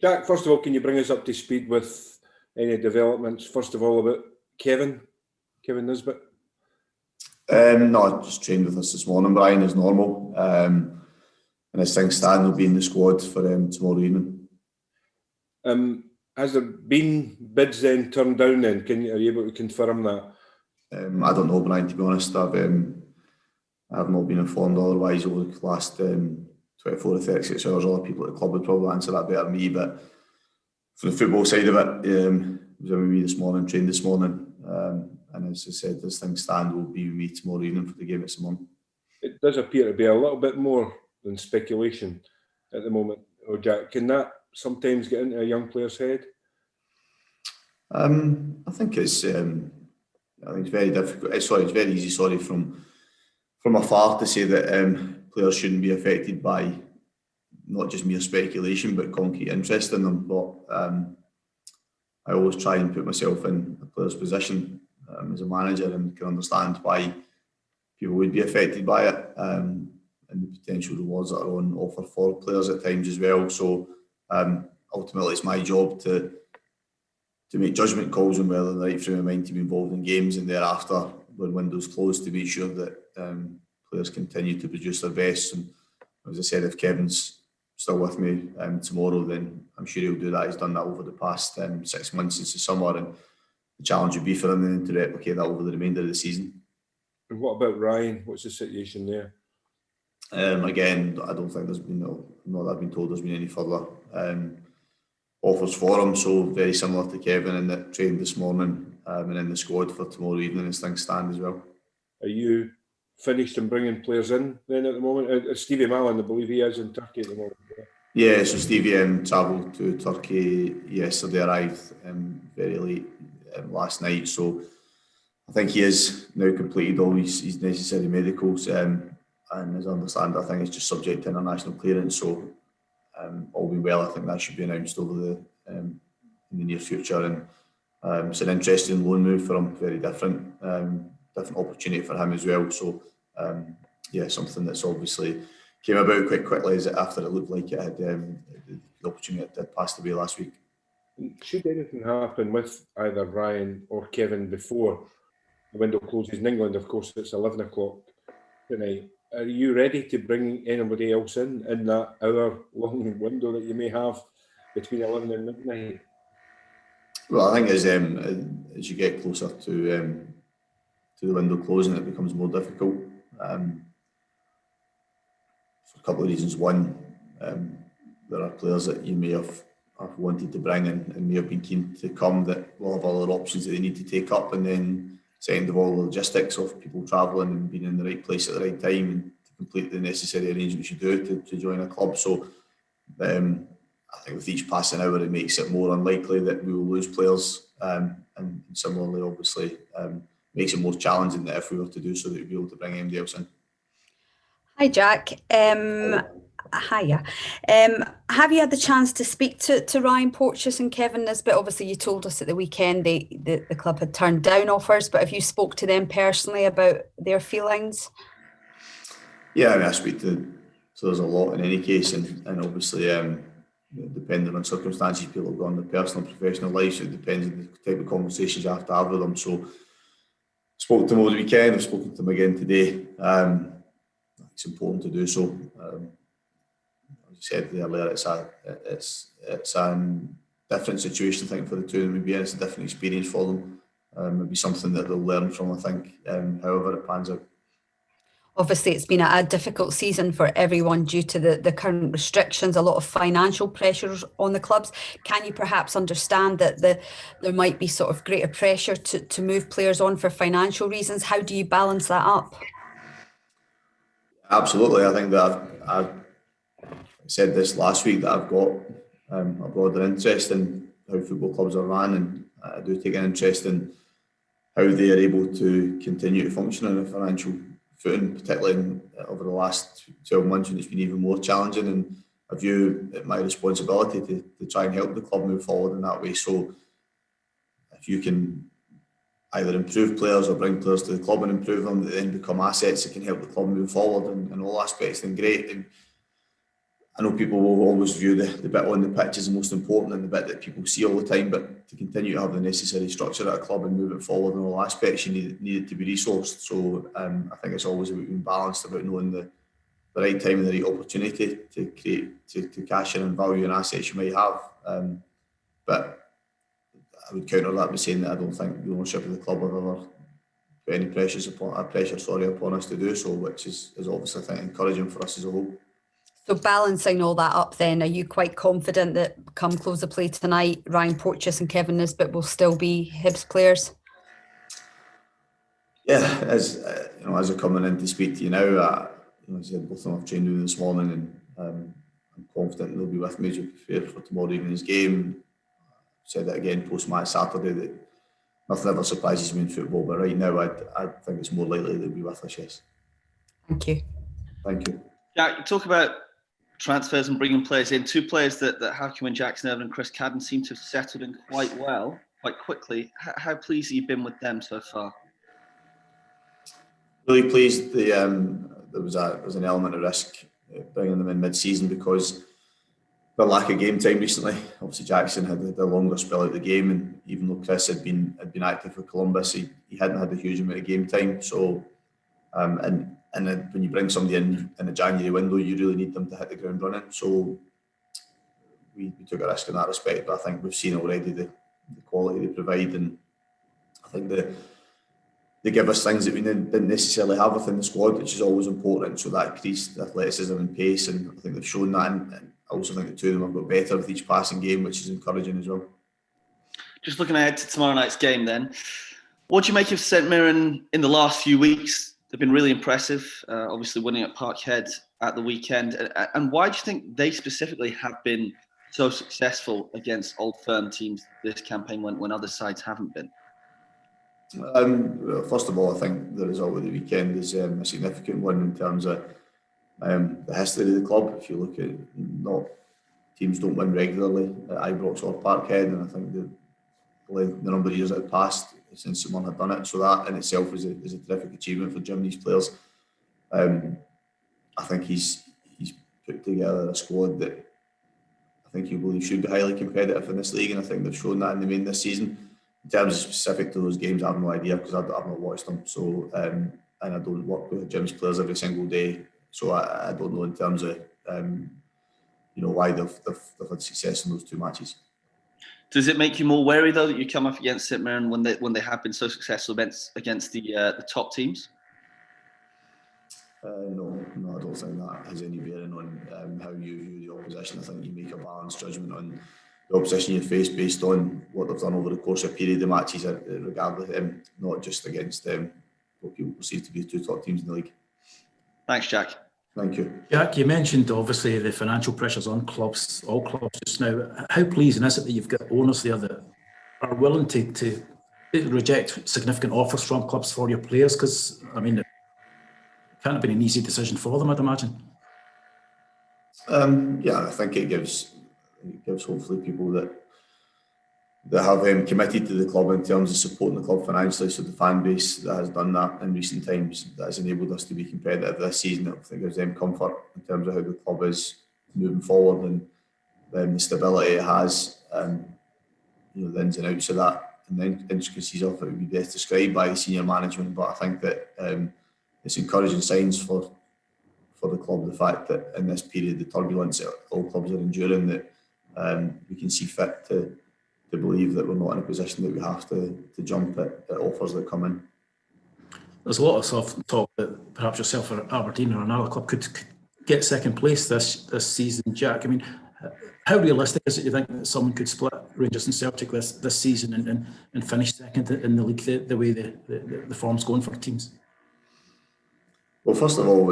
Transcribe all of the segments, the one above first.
Jack, first of all, can you bring us up to speed with any developments? First of all, about Kevin Nisbet. No, just trained with us this morning, Brian, as normal. And as things stand, he'll be in the squad for tomorrow evening. Has there been bids then turned down then? Are you able to confirm that? I don't know, Brian, to be honest. I've not been informed otherwise over the last 24 to 36 hours. Other people at the club would probably answer that better than me. But for the football side of it, was with me this morning, trained this morning. And as I said, as things stand, will be with me tomorrow evening for the game at St Mirren. It does appear to be a little bit more than speculation at the moment. Oh, Jack, can that sometimes get into a young player's head? I think it's very difficult. It's very easy. From afar to say that players shouldn't be affected by not just mere speculation but concrete interest in them. But I always try and put myself in a player's position as a manager and can understand why people would be affected by it and the potential rewards that are on offer for players at times as well. So ultimately, it's my job to make judgment calls on whether the right frame of mind to be involved in games, and thereafter, when windows close, to make sure that players continue to produce their best. And as I said, if Kevin's still with me tomorrow, then I'm sure he'll do that. He's done that over the past 6 months since the summer, and the challenge would be for him then to replicate that over the remainder of the season. And what about Ryan? What's the situation there? Again, I don't think there's been, not that I've been told there's been any further offers for him. So very similar to Kevin, in that trained this morning and in the squad for tomorrow evening as things stand as well. Are you finished in bringing players in then at the moment? Stevie Mallon, I believe he is in Turkey at the moment. Yeah, so Stevie travelled to Turkey yesterday, arrived very late last night. So I think he has now completed all his necessary medicals. And as I understand, I think it's just subject to international clearance. So all being well, I think that should be announced over in the near future. And it's an interesting loan move for him, very different opportunity for him as well. So something that's obviously came about quite quickly after it looked like it had the opportunity that passed away last week. Should anything happen with either Ryan or Kevin before the window closes in England, of course it's 11 o'clock tonight, are you ready to bring anybody else in that hour-long window that you may have between 11 and midnight? Well, I think as you get closer to the window closing, it becomes more difficult for a couple of reasons. One, there are players that you may have wanted to bring in and may have been keen to come that will have other options that they need to take up, and then second of all, the logistics of people travelling and being in the right place at the right time and to complete the necessary arrangements you do to join a club. So I think with each passing hour, it makes it more unlikely that we will lose players, and similarly, obviously, makes it more challenging that if we were to do so, that we'd be able to bring anybody else in. Hi, Jack. Hiya. Have you had the chance to speak to Ryan Porteous and Kevin Nisbet? Obviously, you told us at the weekend the club had turned down offers, but have you spoke to them personally about their feelings? Yeah, I speak to there's a lot in any case, and obviously, depending on circumstances, people have gone their personal and professional lives. So it depends on the type of conversations you have to have with them. So, spoke to them over the weekend. I've spoken to them again today. It's important to do so. As you said earlier, it's a different situation, I think, for the two of them. Maybe it's a different experience for them. Maybe something that they'll learn from, I think, however it pans out. Obviously, it's been a difficult season for everyone due to the current restrictions, a lot of financial pressures on the clubs. Can you perhaps understand that there might be sort of greater pressure to move players on for financial reasons? How do you balance that up? Absolutely. I think that I said this last week, that I've got a broader interest in how football clubs are run, and I do take an interest in how they are able to continue to function on a financial footing, particularly over the last 12 months when it's been even more challenging. And I view it my responsibility to try and help the club move forward in that way. So if you can either improve players or bring players to the club and improve them, that then become assets that can help the club move forward in all aspects, then great. And I know people will always view the bit on the pitch as the most important and the bit that people see all the time, but to continue to have the necessary structure at a club and move it forward in all aspects, you need it to be resourced. So I think it's always about being balanced, about knowing the right time and the right opportunity to create, to cash in and value and assets you might have. But I would counter that by saying that I don't think the ownership of the club have ever put any pressure upon us to do so, which is obviously, I think, encouraging for us as a whole. So balancing all that up then, are you quite confident that come close of play tonight, Ryan Porteous and Kevin Nisbet will still be Hibs players? Yeah, as I'm coming in to speak to you now, as I said, both of them have trained with me this morning, and I'm confident they'll be with me as we prepare for tomorrow evening's game. I've said it again post-match Saturday that nothing ever surprises me in football, but right now I think it's more likely they'll be with us, yes. Thank you. Thank you. Jack, you talk about transfers and bringing players in. Two players that Hakim Jackson Irvine and Chris Cadden seem to have settled in quite well, quite quickly. How pleased have you been with them so far? Really pleased. There was an element of risk bringing them in mid-season because the lack of game time recently. Obviously, Jackson had a longer spell out the game, and even though Chris had been active for Columbus, he hadn't had a huge amount of game time. So, and then when you bring somebody in a January window, you really need them to hit the ground running. So we took a risk in that respect, but I think we've seen already the quality they provide, and I think they give us things that we didn't necessarily have within the squad, which is always important. So that increased athleticism and pace, and I think they've shown that. And I also think the two of them have got better with each passing game, which is encouraging as well. Just looking ahead to tomorrow night's game then, what do you make of St Mirren in the last few weeks? They've been really impressive, obviously winning at Parkhead at the weekend. And why do you think they specifically have been so successful against old firm teams this campaign when other sides haven't been? First of all, I think the result of the weekend is a significant one in terms of the history of the club. If you look at teams don't win regularly at Ibrox or Parkhead, and I think the number of years that have passed since someone had done it, so that in itself is a terrific achievement for Jim and his players. I think he's put together a squad that I think you believe should be highly competitive in this league, and I think they've shown that in the main this season. In terms of specific to those games, I have no idea because I've not watched them. So, and I don't work with Jim's players every single day, so I don't know in terms of why they've had success in those two matches. Does it make you more wary though that you come up against St Mirren when they have been so successful against the top teams? No, I don't think that has any bearing on how you view the opposition. I think you make a balanced judgment on the opposition you face based on what they've done over the course of a period of matches, regardless, not just against what people perceive to be the two top teams in the league. Thanks, Jack. Thank you. Jack, you mentioned obviously the financial pressures on clubs, all clubs just now. How pleasing is it that you've got owners there that are willing to reject significant offers from clubs for your players? Because, I mean, it can't have been an easy decision for them, I'd imagine. I think it gives hopefully people that have committed to the club in terms of supporting the club financially. So the fan base that has done that in recent times, that has enabled us to be competitive this season. I think it gives them comfort in terms of how the club is moving forward and the stability it has. The ins and outs of that and the intricacies of it would be best described by the senior management. But I think that it's encouraging signs for the club, the fact that in this period, the turbulence that all clubs are enduring, that we can see fit to believe that we're not in a position that we have to jump at offers that come in. There's a lot of soft talk that perhaps yourself or Aberdeen or another club could get second place this season, Jack. I mean, how realistic is it, you think, that someone could split Rangers and Celtic this season and finish second in the league the way the form's going for teams? Well, first of all,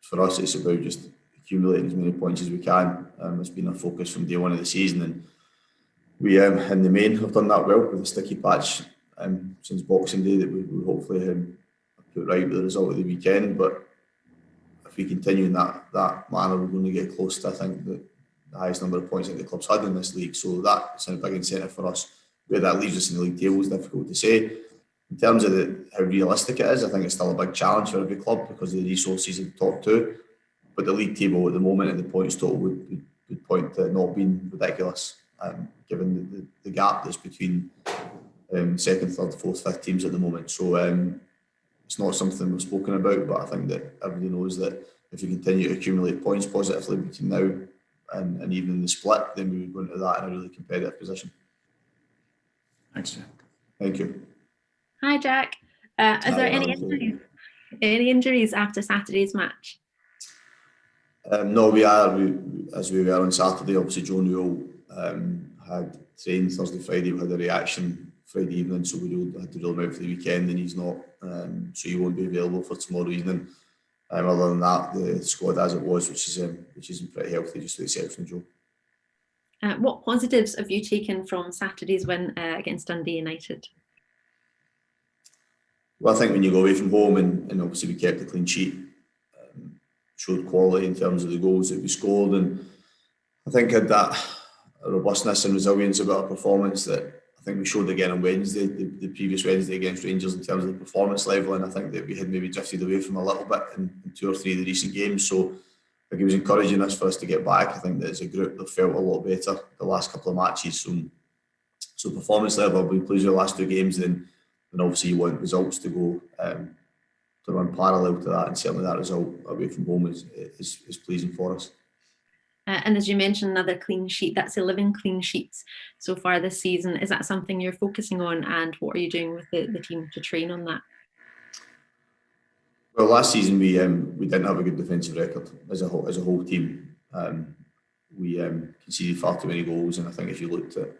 for us, it's about just accumulating as many points as we can. It's been our focus from day one of the season, and we, in the main, have done that well with a sticky patch since Boxing Day that we hopefully have put right with the result of the weekend. But if we continue in that manner, we're going to get close to, I think, the highest number of points that the club's had in this league. So that's a big incentive for us. Where that leaves us in the league table is difficult to say. In terms of how realistic it is, I think it's still a big challenge for every club because of the resources of the top two. but the league table at the moment and the points total would point to it not being ridiculous, given the gap that's between second, third, fourth, fifth teams at the moment. So it's not something we've spoken about, but I think that everybody knows that if you continue to accumulate points positively between now and even the split, then we would go into that in a really competitive position. Thanks, Jack. Thank you. Hi, Jack. Is there any injuries after Saturday's match? No, as we were on Saturday. Obviously, Joe Newell had trained Thursday, Friday. We had a reaction Friday evening, so we had to rule him out for the weekend, and he's not. So he won't be available for tomorrow evening. Other than that, the squad as it was, which is pretty healthy, just with the exception of Joe. What positives have you taken from Saturday's win against Dundee United? Well, I think when you go away from home and obviously we kept a clean sheet, showed quality in terms of the goals that we scored, and I think had that robustness and resilience about our performance that I think we showed again on Wednesday, the previous Wednesday against Rangers, in terms of the performance level, and I think that we had maybe drifted away from a little bit in 2 or 3 of the recent games. So I think it was encouraging us for us to get back. I think that as a group they've felt a lot better the last couple of matches. So performance level, I've been pleased with the last 2 games, and obviously you want results to go to run parallel to that, and certainly that result away from home is pleasing for us. And as you mentioned, another clean sheet. That's 11 clean sheets so far this season. Is that something you're focusing on, and what are you doing with the team to train on that? Well, last season we didn't have a good defensive record as a whole team. We conceded far too many goals, and I think if you looked at,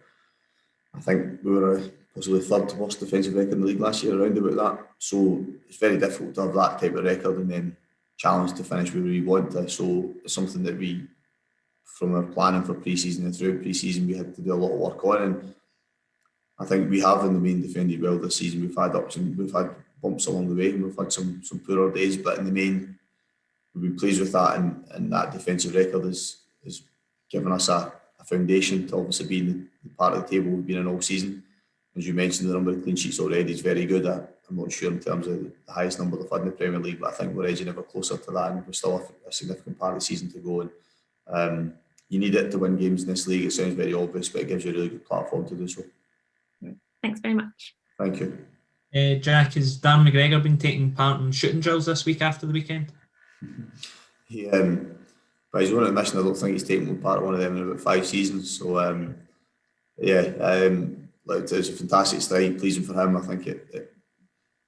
I think we were possibly 3rd worst defensive record in the league last year, around about that. So it's very difficult to have that type of record and then challenge to finish where we want to. So it's something that we, from our planning for pre-season and throughout pre-season, we had to do a lot of work on, and I think we have in the main defended well this season. We've had ups and we've had bumps along the way, and we've had some poorer days, but in the main we've been pleased with that, and that defensive record has given us a foundation to obviously be in the part of the table we've been in all season. As you mentioned, the number of clean sheets already is very good. I'm not sure in terms of the highest number they've had in the Premier League, but I think we're edging ever closer to that, and we're still a significant part of the season to go. And you need it to win games in this league. It sounds very obvious, but it gives you a really good platform to do so. Thanks very much. Thank you. Jack, has Dan McGregor been taking part in shooting drills this week after the weekend? He, by his own admission, I don't think he's taken part of one of them in about 5 seasons. So, it was a fantastic start, pleasing for him. I think it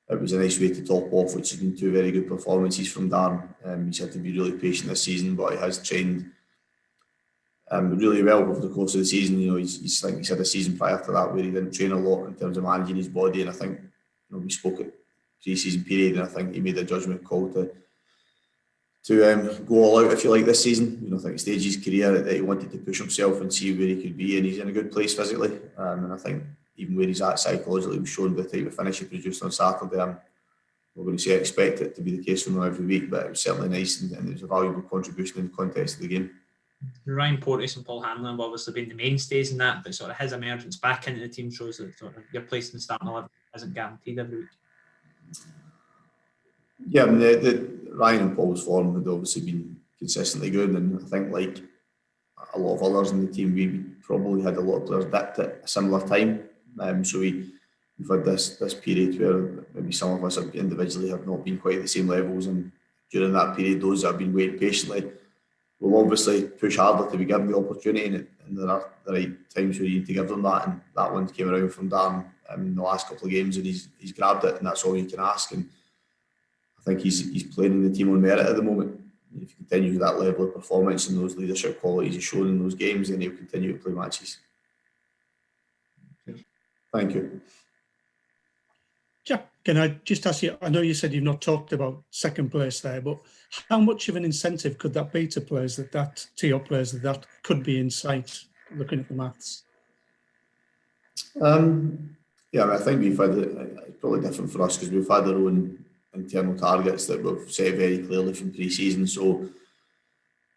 was a nice way to top off, which has been 2 very good performances from Dan. He's had to be really patient this season, but he has trained really well over the course of the season. You know, he's had a season prior to that where he didn't train a lot in terms of managing his body, and I think, you know, we spoke at pre-season period, and I think he made a judgment call to go all out, if you like, this season. You know, I think stage his career that he wanted to push himself and see where he could be, and he's in a good place physically. And I think even where he's at psychologically was shown by the type of finish he produced on Saturday. I'm not going to say I expect it to be the case from him every week, but it was certainly nice, and it was a valuable contribution in the context of the game. Ryan Porteous and Paul Hanlon have obviously been the mainstays in that, but sort of his emergence back into the team shows that sort of your place in the starting 11 isn't guaranteed every week. Yeah, I mean, the Ryan and Paul's form had obviously been consistently good, and I think, like a lot of others in the team, we probably had a lot of players dipped at a similar time. So we've had this period where maybe some of us individually have not been quite at the same levels, and during that period, those that have been waiting patiently will obviously push harder to be given the opportunity, and there are the right times where you need to give them that, and that one came around from Dan in the last couple of games, and he's grabbed it, and that's all you can ask. And I think he's playing in the team on merit at the moment. If he continues that level of performance and those leadership qualities he's shown in those games, then he'll continue to play matches. Thank you. Jack, can I just ask you, I know you said you've not talked about second place there, but how much of an incentive could that be to players to your players that could be in sight, looking at the maths? Yeah, I mean, I think we've had it's probably different for us because we've had our own internal targets that we've set very clearly from pre-season. So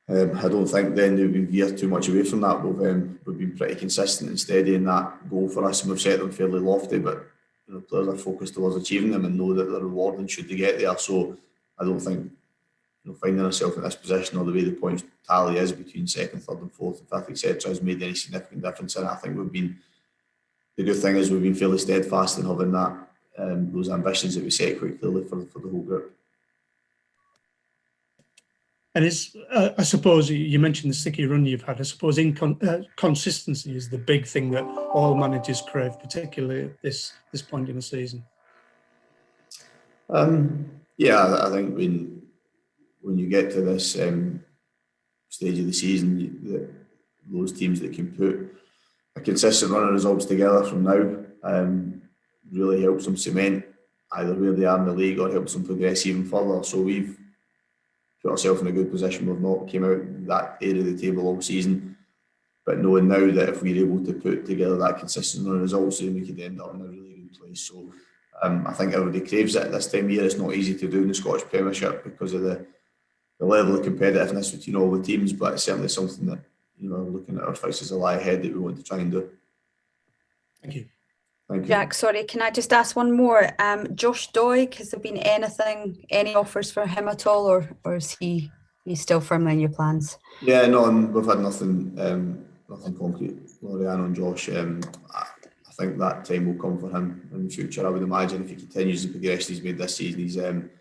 I don't think then that we've veered too much away from that. We've been pretty consistent and steady in that goal for us, and we've set them fairly lofty, but you know, players are focused towards achieving them and know that they're rewarding should they get there. So I don't think finding ourselves in this position, or the way the points tally is between second, third, and fourth, and fifth, etc., has made any significant difference. And I think the good thing is we've been fairly steadfast in having that those ambitions that we set quite clearly for the whole group. And I suppose you mentioned the sticky run you've had. I suppose consistency is the big thing that all managers crave, particularly at this point in the season. Yeah, I think when you get to this stage of the season, those teams that can put a consistent run of results together from now really helps them cement either where they are in the league or helps them progress even further. So we've put ourselves in a good position. We've not came out that area of the table all season, but knowing now that if we're able to put together that consistent run of results, then we could end up in a really good place. So I think everybody craves it at this time of year. It's not easy to do in the Scottish Premiership because of the level of competitiveness between all the teams, but it's certainly something that, looking at our fixtures that lie ahead, that we want to try and do. Thank you. Thank you. Jack, sorry, can I just ask one more? Josh Doig, has there been any offers for him at all, or is he still firmly in your plans? Yeah, no, we've had nothing concrete, Lorianne, on Josh. I think that time will come for him in the future. I would imagine if he continues the progression he's made this season,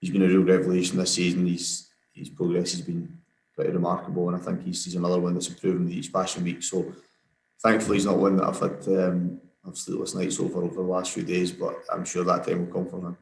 he's been a real revelation this season. His progress has been pretty remarkable, and I think he's another one that's improving each passing week. So thankfully he's not one that I've had sleepless nights over the last few days, but I'm sure that time will come for him.